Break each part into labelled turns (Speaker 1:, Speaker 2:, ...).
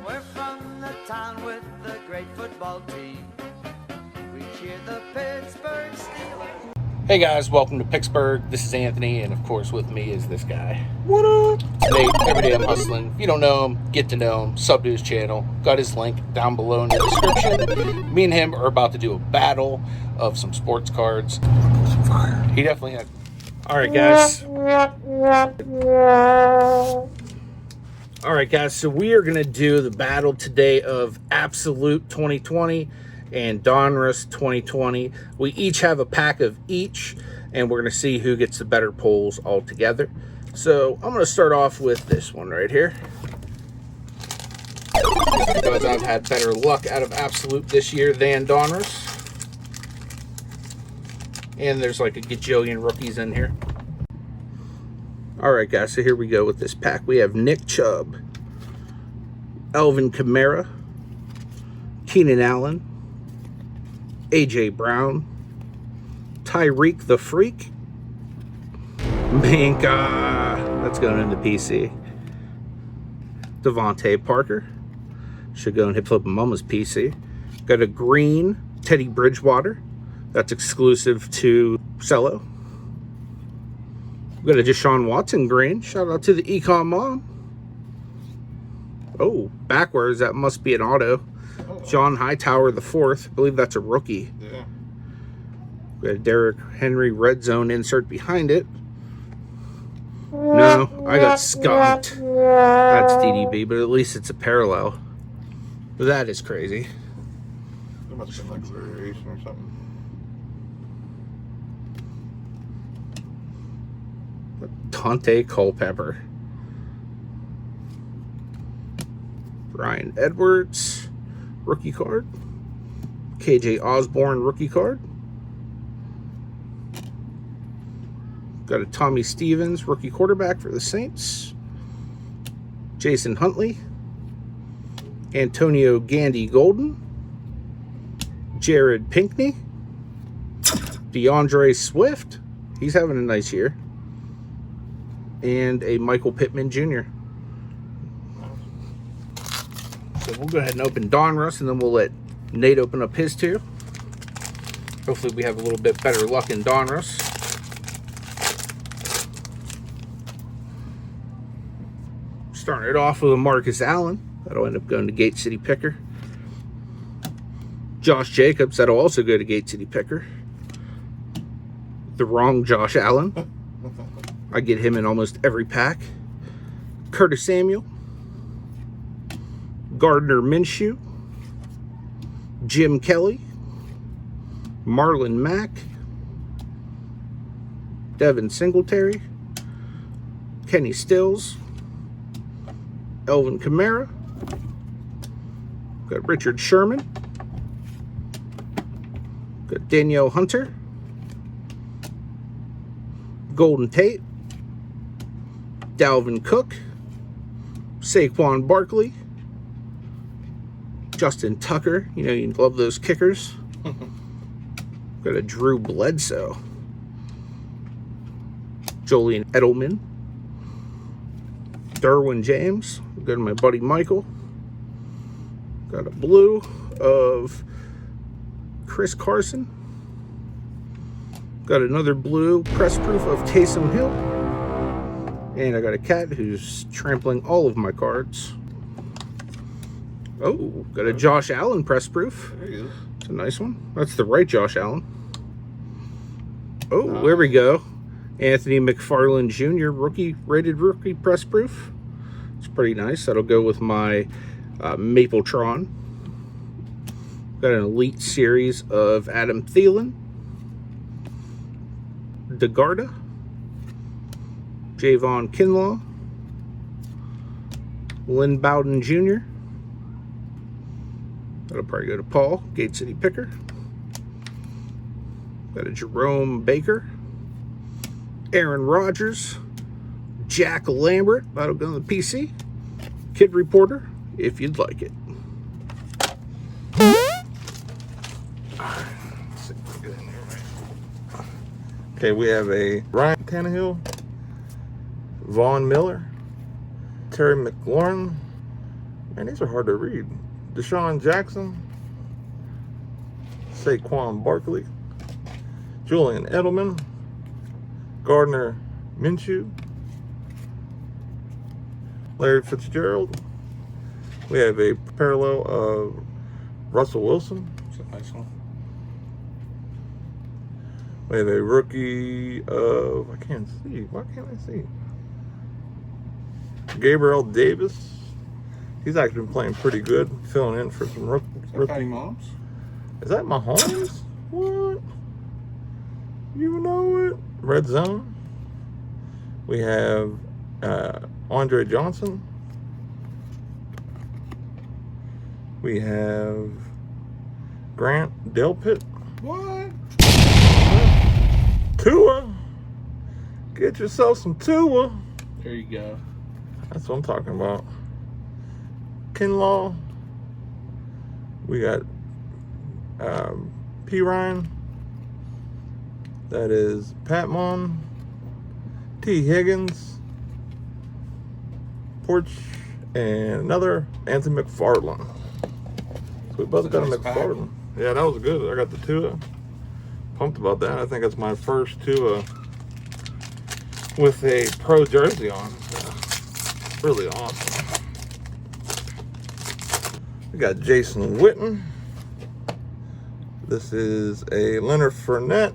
Speaker 1: We're from the town with the great football team. We cheer the Pittsburgh Steelers.
Speaker 2: Hey guys, welcome to Picksburgh. This is Anthony, and of course with me is this guy.
Speaker 3: What up?
Speaker 2: Today, every day I'm hustling. If you don't know him, get to know him. Sub to his channel. Got his link down below in the description. Me and him are about to do a battle of some sports cards. He definitely had. Alright guys, so we are going to do the battle today of Absolute 2020 and Donruss 2020. We each have a pack of each, and we're going to see who gets the better pulls all together. So I'm going to start off with this one right here, because I've had better luck out of Absolute this year than Donruss. And there's like a gajillion rookies in here. Alright guys, so here we go with this pack. We have Nick Chubb, Alvin Kamara, Keenan Allen, AJ Brown, Tyreek the Freak, Minka, that's going into PC, Devontae Parker, should go and hit Flippin Mama's PC. Got a green Teddy Bridgewater, that's exclusive to Cello. We've got a Deshaun Watson green, shout out to the Econ Mom. Oh, backwards, that must be an auto. John Hightower the fourth. I believe that's a rookie.
Speaker 3: Yeah.
Speaker 2: We got a Derrick Henry red zone insert behind it. No, I got skunked. That's DDB, but at least it's a parallel. That is crazy.
Speaker 3: There must have been like variation or something.
Speaker 2: Dante Culpepper. Ryan Edwards, rookie card. KJ Osborne, rookie card. Got a Tommy Stevens, rookie quarterback for the Saints. Jason Huntley. Antonio Gandy Golden. Jared Pinkney. DeAndre Swift. He's having a nice year. And a Michael Pittman Jr. So we'll go ahead and open Donruss, and then we'll let Nate open up his two. Hopefully we have a little bit better luck in Donruss. Starting it off with a Marcus Allen. That'll end up going to Gate City Picker. Josh Jacobs. That'll also go to Gate City Picker. The wrong Josh Allen. I get him in almost every pack. Curtis Samuel. Gardner Minshew. Jim Kelly. Marlon Mack. Devin Singletary. Kenny Stills. Alvin Kamara. Got Richard Sherman. Got Danielle Hunter. Golden Tate. Dalvin Cook. Saquon Barkley. Justin Tucker. You know, you love those kickers. Got a Drew Bledsoe. Julian Edelman. Derwin James. Go to my buddy Michael. Got a blue of Chris Carson. Got another blue press proof of Taysom Hill. And I got a cat who's trampling all of my cards. Oh, got a Josh Allen press proof.
Speaker 3: There he is.
Speaker 2: It's a nice one. That's the right Josh Allen. Oh, there we go. Anthony McFarland Jr. rated rookie press proof. It's pretty nice. That'll go with my Mapletron. Got an Elite Series of Adam Thielen. DeGarda. Javon Kinlaw. Lynn Bowden Jr. That'll probably go to Paul, Gate City Picker. Got a Jerome Baker. Aaron Rodgers. Jack Lambert. That'll go on the PC. Kid Reporter, if you'd like it.
Speaker 3: Okay, we have a Ryan Tannehill, Vaughn Miller, Terry McLaurin, Man, these are hard to read. Deshaun Jackson, Saquon Barkley, Julian Edelman, Gardner Minshew, Larry Fitzgerald. We have a parallel of Russell Wilson.
Speaker 2: That's a nice one.
Speaker 3: We have a rookie of, I can't see. Why can't I see? Gabriel Davis. He's actually been playing pretty good, filling in for some rookie. Is that Mahomes? What? You know it. Red zone. We have Andre Johnson. We have Grant Delpit.
Speaker 2: What?
Speaker 3: Tua. Get yourself some Tua.
Speaker 2: There you go.
Speaker 3: That's what I'm talking about. Kinlaw. We got P. Ryan. That is Patmon. T. Higgins. Porch. And another Anthony McFarland. So we both got a McFarland. Yeah, that was good. I got the Tua. Pumped about that. I think that's my first Tua with a pro jersey on. So really awesome. We got Jason Witten. This is a Leonard Fournette.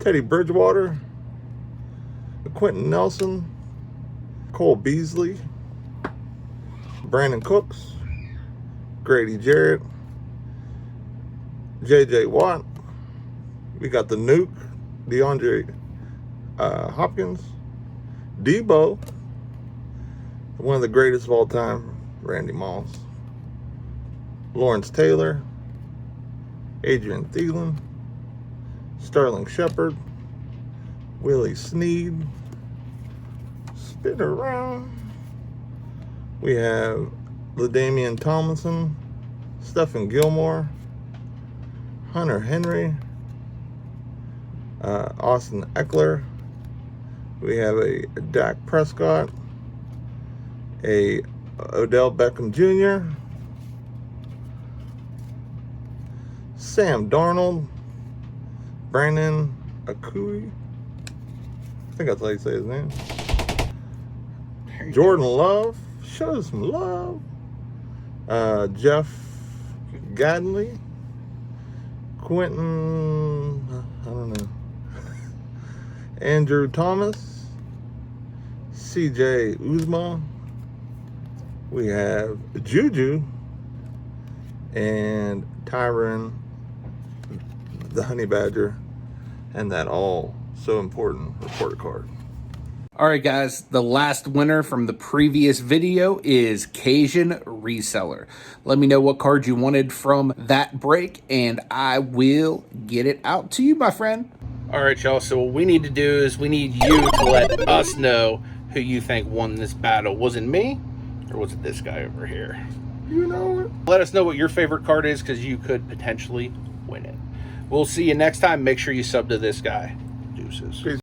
Speaker 3: Teddy Bridgewater. Quentin Nelson. Cole Beasley. Brandon Cooks. Grady Jarrett. J.J. Watt. We got the Nuke. DeAndre Hopkins. Debo. One of the greatest of all time, Randy Moss. Lawrence Taylor. Adrian Thielen. Sterling Shepard. Willie Snead. Spin around. We have LaDainian Tomlinson. Stephen Gilmore. Hunter Henry. Austin Eckler. We have a Dak Prescott. A Odell Beckham Jr. Sam Darnold. Brandon Akui. I think that's how you say his name. Jordan Love. Show some love. Jeff Gadley. Quentin, I don't know. Andrew Thomas. CJ Uzma. We have Juju. And Tyron, the Honey Badger. And that all so important report card.
Speaker 2: All right, guys, the last winner from the previous video is Cajun Reseller. Let me know what card you wanted from that break, and I will get it out to you, my friend. All right, y'all, so what we need to do is we need you to let us know who you think won this battle. Was it me, or was it this guy over here?
Speaker 3: You know it.
Speaker 2: Let us know what your favorite card is, because you could potentially win it. We'll see you next time. Make sure you sub to this guy. Deuces.
Speaker 3: Peace.